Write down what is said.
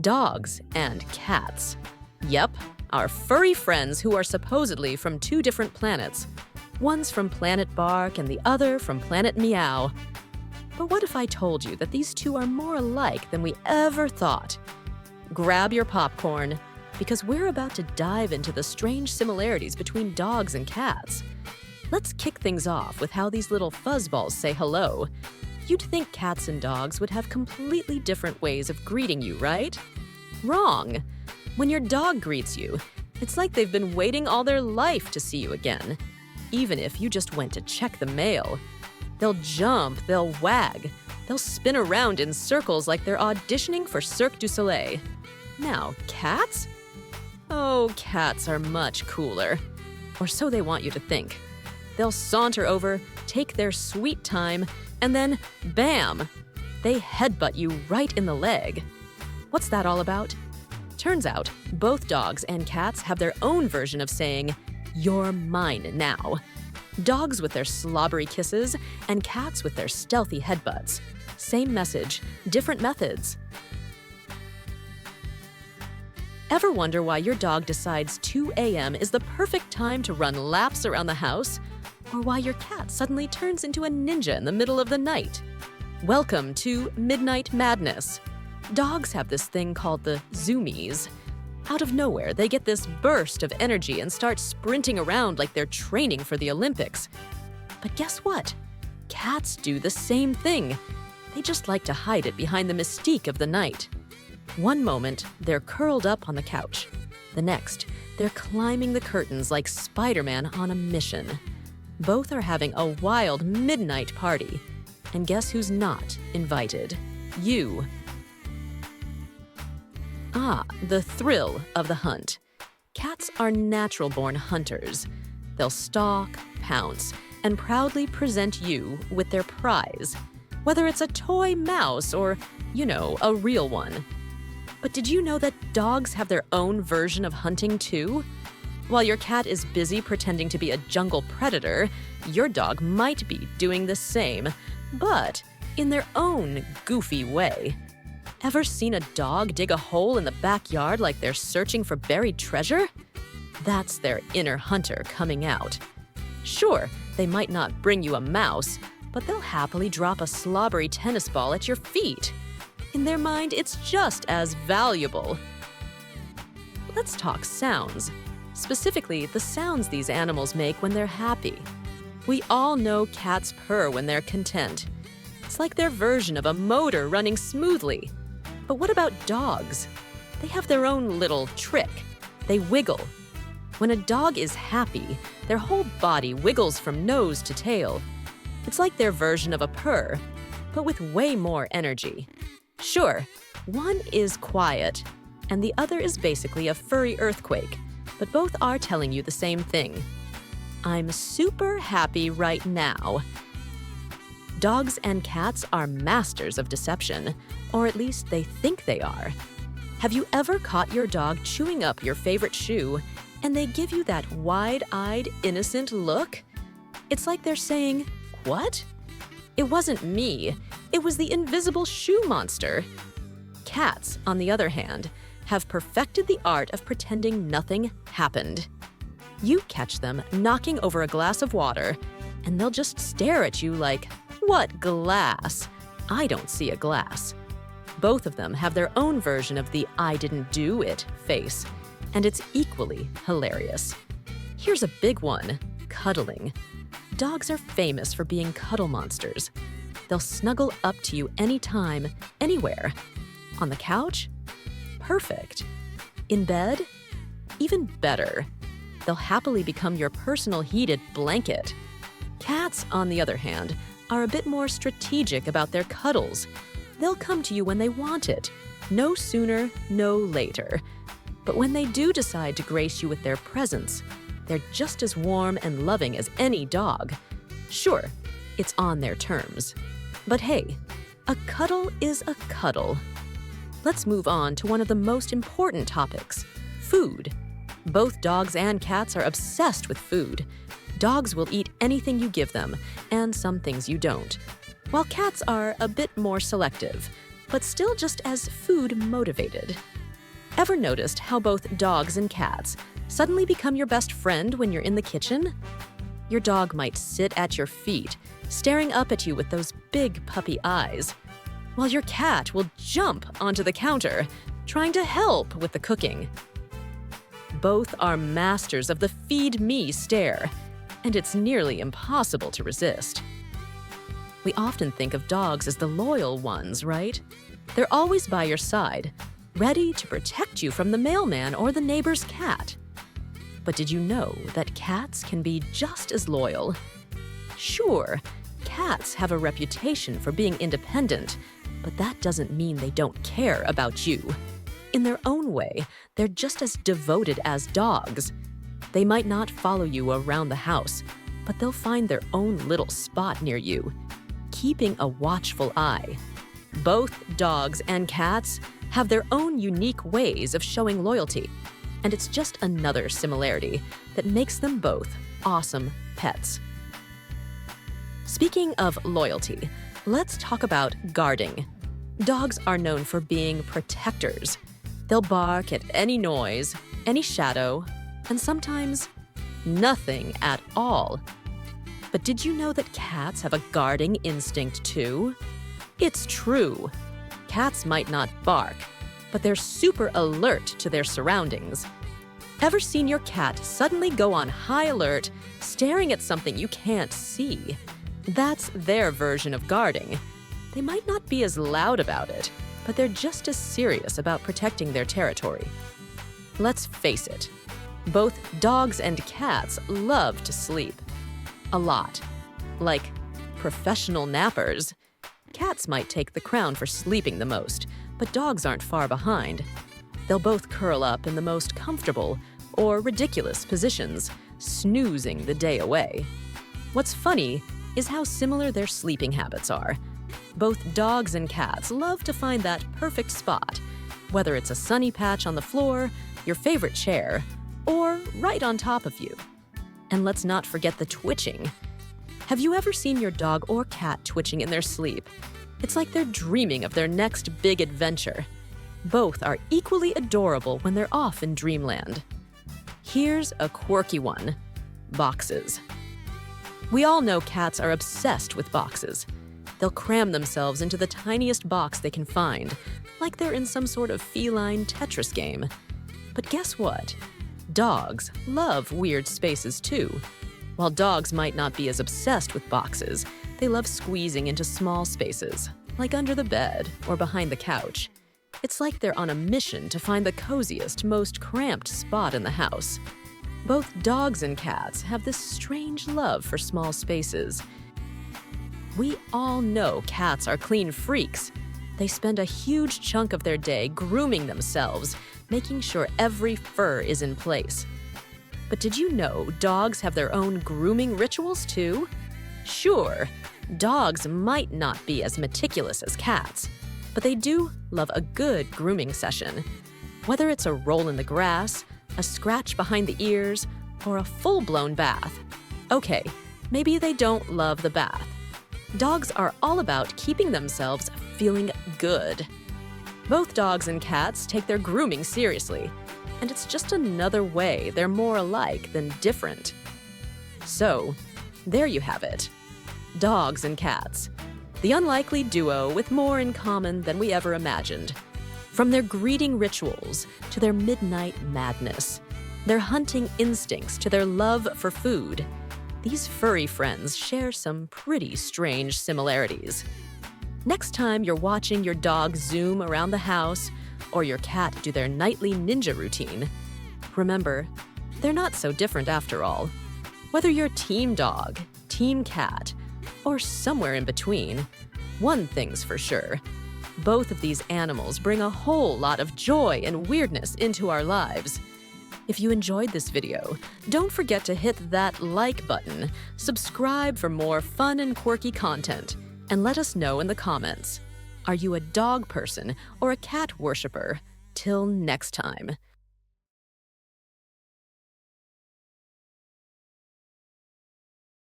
Dogs and cats. Yep, our furry friends who are supposedly from two different planets. One's from planet Bark and the other from planet Meow. But what if I told you that these two are more alike than we ever thought? Grab your popcorn, because we're about to dive into the strange similarities between dogs and cats. Let's kick things off with how these little fuzzballs say hello. You'd think cats and dogs would have completely different ways of greeting you, right? Wrong. When your dog greets you, it's like they've been waiting all their life to see you again. Even if you just went to check the mail. They'll jump, they'll wag, they'll spin around in circles like they're auditioning for Cirque du Soleil. Now, cats? Oh, cats are much cooler. Or so they want you to think. They'll saunter over, take their sweet time, and then, bam! They headbutt you right in the leg. What's that all about? Turns out, both dogs and cats have their own version of saying, "You're mine now." Dogs with their slobbery kisses, and cats with their stealthy headbutts. Same message, different methods. Ever wonder why your dog decides 2 a.m. is the perfect time to run laps around the house? Or why your cat suddenly turns into a ninja in the middle of the night? Welcome to Midnight Madness. Dogs have this thing called the zoomies. Out of nowhere, they get this burst of energy and start sprinting around like they're training for the Olympics. But guess what? Cats do the same thing. They just like to hide it behind the mystique of the night. One moment, they're curled up on the couch. The next, they're climbing the curtains like Spider-Man on a mission. Both are having a wild midnight party. And guess who's not invited? You. The thrill of the hunt. Cats are natural-born hunters. They'll stalk, pounce, and proudly present you with their prize, whether it's a toy mouse or, a real one. But did you know that dogs have their own version of hunting too? While your cat is busy pretending to be a jungle predator, your dog might be doing the same, but in their own goofy way. Ever seen a dog dig a hole in the backyard like they're searching for buried treasure? That's their inner hunter coming out. Sure, they might not bring you a mouse, but they'll happily drop a slobbery tennis ball at your feet. In their mind, it's just as valuable. Let's talk sounds. Specifically, the sounds these animals make when they're happy. We all know cats purr when they're content. It's like their version of a motor running smoothly. But what about dogs? They have their own little trick. They wiggle. When a dog is happy, their whole body wiggles from nose to tail. It's like their version of a purr, but with way more energy. Sure, one is quiet, and the other is basically a furry earthquake, but both are telling you the same thing. I'm super happy right now. Dogs and cats are masters of deception, or at least they think they are. Have you ever caught your dog chewing up your favorite shoe, and they give you that wide-eyed, innocent look? It's like they're saying, "What? It wasn't me. It was the invisible shoe monster." Cats, on the other hand, have perfected the art of pretending nothing happened. You catch them knocking over a glass of water, and they'll just stare at you like, "What glass? I don't see a glass." Both of them have their own version of the "I didn't do it" face, and it's equally hilarious. Here's a big one: cuddling. Dogs are famous for being cuddle monsters. They'll snuggle up to you anytime, anywhere. On the couch? Perfect. In bed? Even better. They'll happily become your personal heated blanket. Cats, on the other hand, are a bit more strategic about their cuddles. They'll come to you when they want it, no sooner, no later. But when they do decide to grace you with their presence, they're just as warm and loving as any dog. Sure, it's on their terms. But hey, a cuddle is a cuddle. Let's move on to one of the most important topics: food. Both dogs and cats are obsessed with food. Dogs will eat anything you give them, and some things you don't. While cats are a bit more selective, but still just as food motivated. Ever noticed how both dogs and cats suddenly become your best friend when you're in the kitchen? Your dog might sit at your feet, staring up at you with those big puppy eyes, while your cat will jump onto the counter, trying to help with the cooking. Both are masters of the feed me stare, and it's nearly impossible to resist. We often think of dogs as the loyal ones, right? They're always by your side, ready to protect you from the mailman or the neighbor's cat. But did you know that cats can be just as loyal? Sure, cats have a reputation for being independent, but that doesn't mean they don't care about you. In their own way, they're just as devoted as dogs. They might not follow you around the house, but they'll find their own little spot near you, keeping a watchful eye. Both dogs and cats have their own unique ways of showing loyalty, and it's just another similarity that makes them both awesome pets. Speaking of loyalty, let's talk about guarding. Dogs are known for being protectors. They'll bark at any noise, any shadow, and sometimes nothing at all. But did you know that cats have a guarding instinct too? It's true. Cats might not bark, but they're super alert to their surroundings. Ever seen your cat suddenly go on high alert, staring at something you can't see? That's their version of guarding. They might not be as loud about it, but they're just as serious about protecting their territory. Let's face it, both dogs and cats love to sleep. A lot. Like professional nappers. Cats might take the crown for sleeping the most, but dogs aren't far behind. They'll both curl up in the most comfortable or ridiculous positions, snoozing the day away. What's funny is how similar their sleeping habits are. Both dogs and cats love to find that perfect spot, whether it's a sunny patch on the floor, your favorite chair, or right on top of you. And let's not forget the twitching. Have you ever seen your dog or cat twitching in their sleep? It's like they're dreaming of their next big adventure. Both are equally adorable when they're off in dreamland. Here's a quirky one: boxes. We all know cats are obsessed with boxes. They'll cram themselves into the tiniest box they can find, like they're in some sort of feline Tetris game. But guess what? Dogs love weird spaces too. While dogs might not be as obsessed with boxes, they love squeezing into small spaces, like under the bed or behind the couch. It's like they're on a mission to find the coziest, most cramped spot in the house. Both dogs and cats have this strange love for small spaces. We all know cats are clean freaks. They spend a huge chunk of their day grooming themselves, making sure every fur is in place. But did you know dogs have their own grooming rituals too? Sure, dogs might not be as meticulous as cats, but they do love a good grooming session. Whether it's a roll in the grass, a scratch behind the ears, or a full-blown bath. Okay, maybe they don't love the bath. Dogs are all about keeping themselves feeling good. Both dogs and cats take their grooming seriously, and it's just another way they're more alike than different. So, there you have it. Dogs and cats. The unlikely duo with more in common than we ever imagined. From their greeting rituals to their midnight madness, their hunting instincts to their love for food, these furry friends share some pretty strange similarities. Next time you're watching your dog zoom around the house or your cat do their nightly ninja routine, remember, they're not so different after all. Whether you're team dog, team cat, or somewhere in between, one thing's for sure: both of these animals bring a whole lot of joy and weirdness into our lives. If you enjoyed this video, don't forget to hit that like button, subscribe for more fun and quirky content, and let us know in the comments. Are you a dog person or a cat worshiper? Till next time.